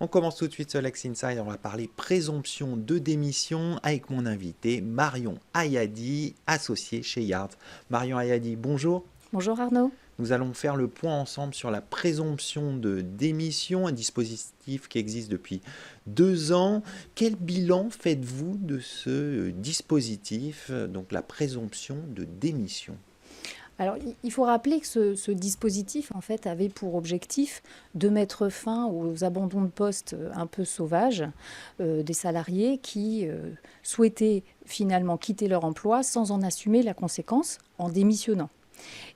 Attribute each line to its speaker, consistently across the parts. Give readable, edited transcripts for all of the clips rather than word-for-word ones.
Speaker 1: On commence tout de suite sur Lex Inside. On va parler présomption de démission avec mon invité Marion Ayadi, associée chez Yard. Marion Ayadi, bonjour.
Speaker 2: Bonjour Arnaud.
Speaker 1: Nous allons faire le point ensemble sur la présomption de démission, un dispositif qui existe depuis 2 ans. Quel bilan faites-vous de ce dispositif, donc la présomption de démission ?
Speaker 2: Alors, il faut rappeler que ce dispositif, en fait, avait pour objectif de mettre fin aux abandons de poste un peu sauvages des salariés qui souhaitaient finalement quitter leur emploi sans en assumer la conséquence en démissionnant.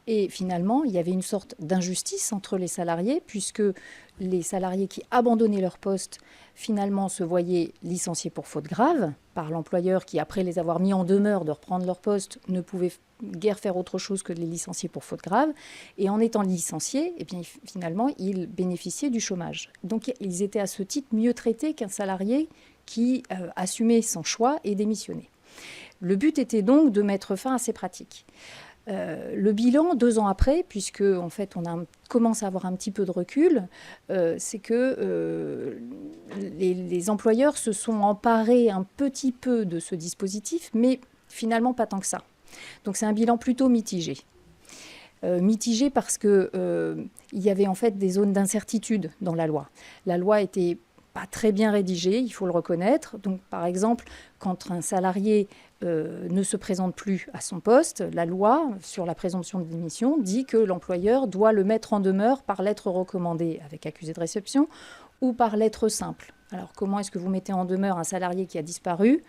Speaker 2: Et finalement, il y avait une sorte d'injustice entre les salariés, puisque les salariés qui abandonnaient leur poste, finalement, se voyaient licenciés pour faute grave par l'employeur qui, après les avoir mis en demeure de reprendre leur poste, ne pouvait guère faire autre chose que de les licencier pour faute grave. Et en étant licenciés, eh bien, finalement, ils bénéficiaient du chômage. Donc, ils étaient à ce titre mieux traités qu'un salarié qui assumait son choix et démissionnait. Le but était donc de mettre fin à ces pratiques. Le bilan, 2 ans après, puisque en fait on commence à avoir un petit peu de recul, c'est que les employeurs se sont emparés un petit peu de ce dispositif, mais finalement pas tant que ça. Donc c'est un bilan plutôt mitigé. Mitigé parce qu'il y avait en fait des zones d'incertitude dans la loi. La loi était pas très bien rédigée, il faut le reconnaître. Donc, par exemple, quand un salarié ne se présente plus à son poste, la loi sur la présomption de démission dit que l'employeur doit le mettre en demeure par lettre recommandée avec accusé de réception ou par lettre simple. Alors, comment est-ce que vous mettez en demeure un salarié qui a disparu ?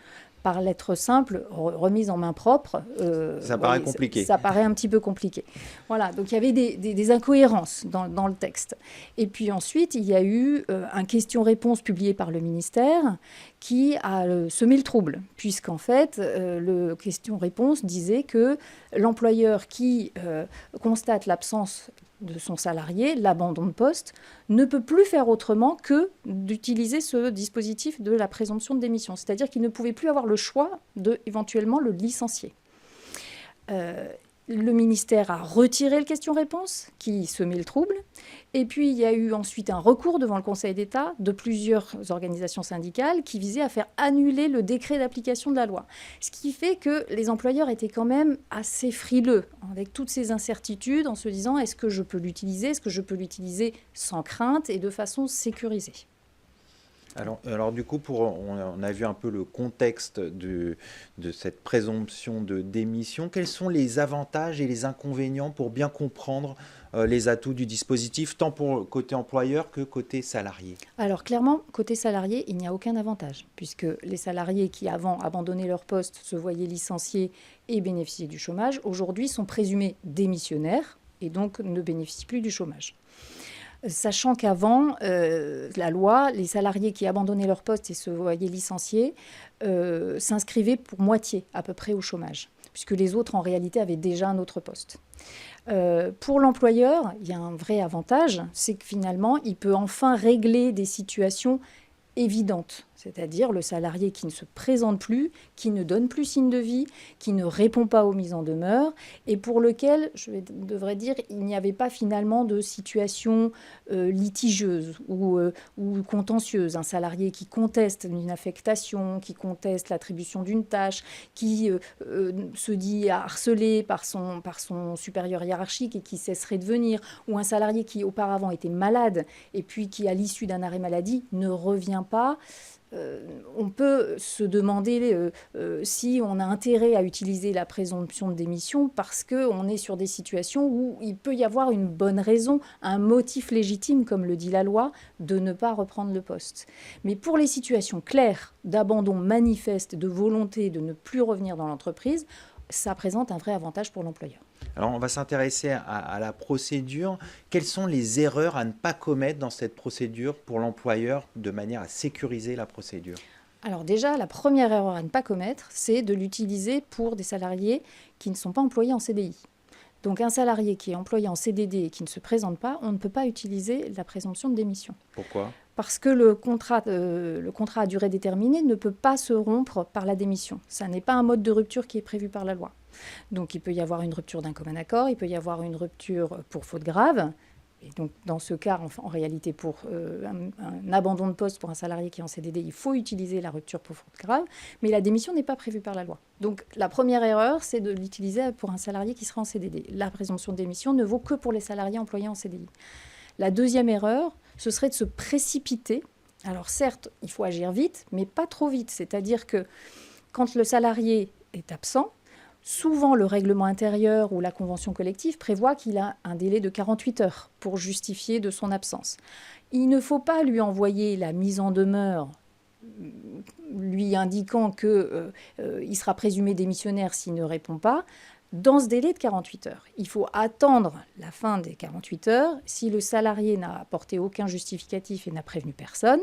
Speaker 2: Par lettre simple, remise en main propre.
Speaker 1: Ça paraît compliqué.
Speaker 2: Ça paraît un petit peu compliqué. Voilà, donc il y avait des incohérences dans le texte. Et puis ensuite, il y a eu un question-réponse publié par le ministère qui a semé le trouble, puisqu'en fait, le question-réponse disait que l'employeur qui constate l'absence de son salarié, l'abandon de poste, ne peut plus faire autrement que d'utiliser ce dispositif de la présomption de démission. C'est-à-dire qu'il ne pouvait plus avoir le choix de éventuellement le licencier. Le ministère a retiré le question-réponse qui semait le trouble. Et puis, il y a eu ensuite un recours devant le Conseil d'État de plusieurs organisations syndicales qui visaient à faire annuler le décret d'application de la loi. Ce qui fait que les employeurs étaient quand même assez frileux avec toutes ces incertitudes en se disant est-ce que je peux l'utiliser ? Est-ce que je peux l'utiliser sans crainte et de façon sécurisée ?
Speaker 1: Alors du coup, on a vu un peu le contexte de cette présomption de démission. Quels sont les avantages et les inconvénients pour bien comprendre les atouts du dispositif, tant pour côté employeur que côté salarié ?
Speaker 2: Alors clairement, côté salarié, il n'y a aucun avantage, puisque les salariés qui avant abandonnaient leur poste se voyaient licenciés et bénéficiaient du chômage, aujourd'hui sont présumés démissionnaires et donc ne bénéficient plus du chômage. Sachant qu'avant, la loi, les salariés qui abandonnaient leur poste et se voyaient licenciés s'inscrivaient pour moitié à peu près au chômage, puisque les autres en réalité avaient déjà un autre poste. Pour l'employeur, il y a un vrai avantage, c'est que finalement, il peut enfin régler des situations évidentes, c'est-à-dire le salarié qui ne se présente plus, qui ne donne plus signe de vie, qui ne répond pas aux mises en demeure, et pour lequel, devrais dire, il n'y avait pas finalement de situation litigieuse ou contentieuse. Un salarié qui conteste une affectation, qui conteste l'attribution d'une tâche, qui se dit harcelé par son supérieur hiérarchique et qui cesserait de venir, ou un salarié qui auparavant était malade et puis qui, à l'issue d'un arrêt maladie, ne revient pas. On peut se demander si on a intérêt à utiliser la présomption de démission parce qu'on est sur des situations où il peut y avoir une bonne raison, un motif légitime, comme le dit la loi, de ne pas reprendre le poste. Mais pour les situations claires d'abandon manifeste, de volonté de ne plus revenir dans l'entreprise, ça présente un vrai avantage pour l'employeur.
Speaker 1: Alors, on va s'intéresser à la procédure. Quelles sont les erreurs à ne pas commettre dans cette procédure pour l'employeur de manière à sécuriser la procédure ?
Speaker 2: Alors déjà, la première erreur à ne pas commettre, c'est de l'utiliser pour des salariés qui ne sont pas employés en CDI. Donc un salarié qui est employé en CDD et qui ne se présente pas, on ne peut pas utiliser la présomption de démission.
Speaker 1: Pourquoi ?
Speaker 2: Parce que le contrat à durée déterminée ne peut pas se rompre par la démission. Ça n'est pas un mode de rupture qui est prévu par la loi. Donc il peut y avoir une rupture d'un commun accord, il peut y avoir une rupture pour faute grave, Et donc, dans ce cas, en réalité, pour un abandon de poste pour un salarié qui est en CDD, il faut utiliser la rupture pour faute grave, mais la démission n'est pas prévue par la loi. Donc, la première erreur, c'est de l'utiliser pour un salarié qui sera en CDD. La présomption de démission ne vaut que pour les salariés employés en CDI. La deuxième erreur, ce serait de se précipiter. Alors, certes, il faut agir vite, mais pas trop vite. C'est-à-dire que quand le salarié est absent, souvent, le règlement intérieur ou la convention collective prévoit qu'il a un délai de 48 heures pour justifier de son absence. Il ne faut pas lui envoyer la mise en demeure lui indiquant qu'il sera présumé démissionnaire s'il ne répond pas dans ce délai de 48 heures. Il faut attendre la fin des 48 heures. Si le salarié n'a apporté aucun justificatif et n'a prévenu personne,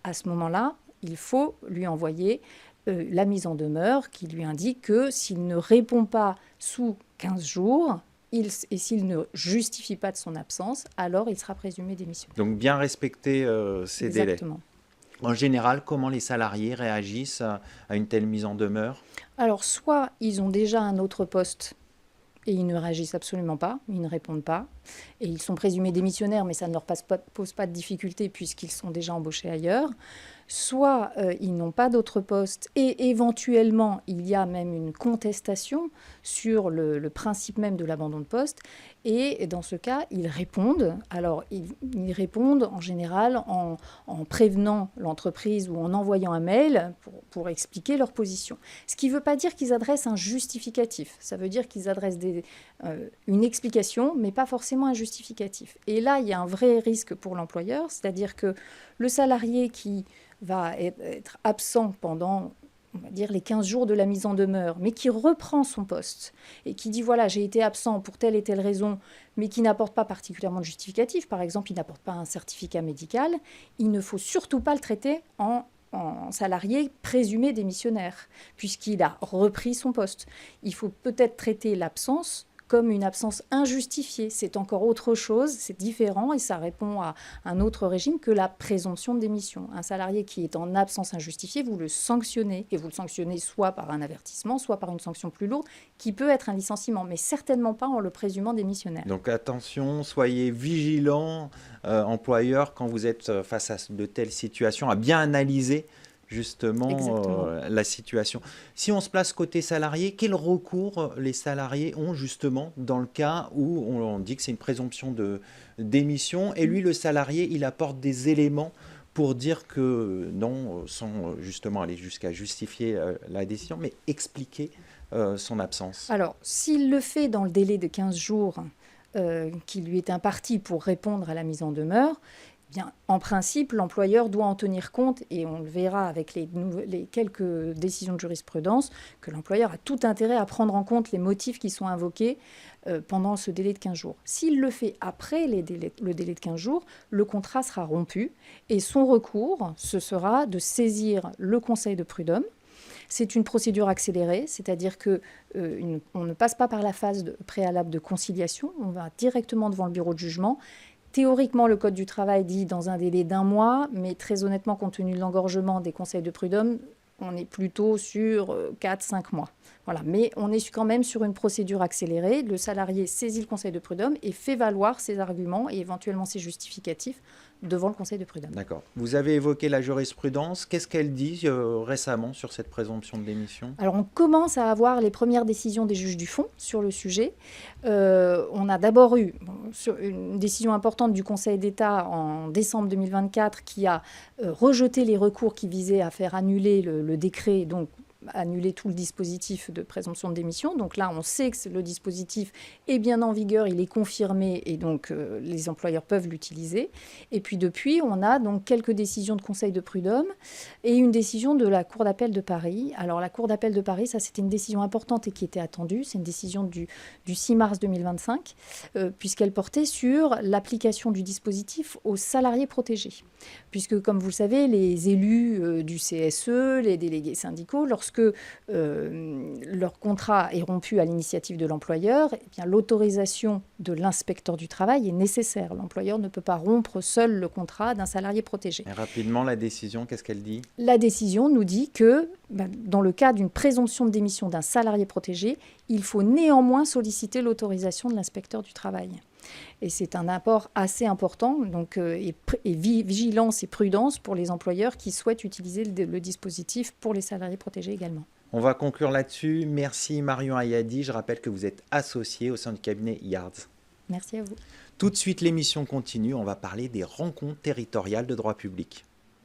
Speaker 2: à ce moment-là, il faut lui envoyer la mise en demeure qui lui indique que s'il ne répond pas sous 15 jours et s'il ne justifie pas de son absence, alors il sera présumé démissionnaire.
Speaker 1: Donc bien respecter ces délais.
Speaker 2: Exactement.
Speaker 1: En général, comment les salariés réagissent à une telle mise en demeure?
Speaker 2: Alors, soit ils ont déjà un autre poste et ils ne réagissent absolument pas, ils ne répondent pas, et ils sont présumés démissionnaires, mais ça ne leur pose pas de difficulté puisqu'ils sont déjà embauchés ailleurs. Soit ils n'ont pas d'autre poste et éventuellement il y a même une contestation sur le principe même de l'abandon de poste, et dans ce cas ils répondent. Alors ils répondent en général en prévenant l'entreprise ou en envoyant un mail pour expliquer leur position. Ce qui ne veut pas dire qu'ils adressent un justificatif, ça veut dire qu'ils adressent une explication mais pas forcément un justificatif. Et là il y a un vrai risque pour l'employeur, c'est-à-dire que le salarié qui va être absent pendant, on va dire, les 15 jours de la mise en demeure, mais qui reprend son poste et qui dit, voilà, j'ai été absent pour telle et telle raison, mais qui n'apporte pas particulièrement de justificatif, par exemple, il n'apporte pas un certificat médical, il ne faut surtout pas le traiter en salarié présumé démissionnaire, puisqu'il a repris son poste. Il faut peut-être traiter l'absence comme une absence injustifiée. C'est encore autre chose, c'est différent et ça répond à un autre régime que la présomption de démission. Un salarié qui est en absence injustifiée, vous le sanctionnez, et vous le sanctionnez soit par un avertissement, soit par une sanction plus lourde, qui peut être un licenciement, mais certainement pas en le présumant démissionnaire.
Speaker 1: Donc attention, soyez vigilants, employeurs, quand vous êtes face à de telles situations, à bien analyser justement la situation. Si on se place côté salarié, quel recours les salariés ont justement dans le cas où on dit que c'est une présomption de démission et lui, le salarié, il apporte des éléments pour dire que non, sans justement aller jusqu'à justifier la décision, mais expliquer son absence.
Speaker 2: Alors, s'il le fait dans le délai de 15 jours qui lui est imparti pour répondre à la mise en demeure, bien, en principe, l'employeur doit en tenir compte, et on le verra avec les quelques décisions de jurisprudence, que l'employeur a tout intérêt à prendre en compte les motifs qui sont invoqués pendant ce délai de 15 jours. S'il le fait après le délai de 15 jours, le contrat sera rompu, et son recours, ce sera de saisir le conseil de prud'homme. C'est une procédure accélérée, c'est-à-dire qu'on ne passe pas par la phase préalable de conciliation, on va directement devant le bureau de jugement. Théoriquement, le Code du travail dit dans un délai d'1 mois, mais très honnêtement, compte tenu de l'engorgement des conseils de prud'homme, on est plutôt sur 4-5 mois. Voilà. Mais on est quand même sur une procédure accélérée. Le salarié saisit le conseil de prud'homme et fait valoir ses arguments et éventuellement ses justificatifs devant le conseil de prud'homme.
Speaker 1: D'accord. Vous avez évoqué la jurisprudence. Qu'est-ce qu'elle dit récemment sur cette présomption de démission?
Speaker 2: Alors, on commence à avoir les premières décisions des juges du fond sur le sujet. On a d'abord eu une décision importante du Conseil d'État en décembre 2024 qui a rejeté les recours qui visaient à faire annuler le décret, donc annuler tout le dispositif de présomption de démission. Donc là, on sait que le dispositif est bien en vigueur, il est confirmé et donc les employeurs peuvent l'utiliser. Et puis depuis, on a donc quelques décisions de conseil de prud'homme et une décision de la Cour d'appel de Paris. Alors la Cour d'appel de Paris, ça c'était une décision importante et qui était attendue. C'est une décision du 6 mars 2025 puisqu'elle portait sur l'application du dispositif aux salariés protégés. Puisque comme vous le savez, les élus du CSE, les délégués syndicaux, lorsque leur contrat est rompu à l'initiative de l'employeur, eh bien, l'autorisation de l'inspecteur du travail est nécessaire. L'employeur ne peut pas rompre seul le contrat d'un salarié protégé.
Speaker 1: Et rapidement, la décision, qu'est-ce qu'elle dit?
Speaker 2: La décision nous dit que, dans le cas d'une présomption de démission d'un salarié protégé, il faut néanmoins solliciter l'autorisation de l'inspecteur du travail. Et c'est un apport assez important, donc, vigilance et prudence pour les employeurs qui souhaitent utiliser le dispositif pour les salariés protégés également.
Speaker 1: On va conclure là-dessus. Merci Marion Ayadi. Je rappelle que vous êtes associée au sein du cabinet Yards.
Speaker 2: Merci à vous.
Speaker 1: Tout de suite, l'émission continue. On va parler des rencontres territoriales de droit public.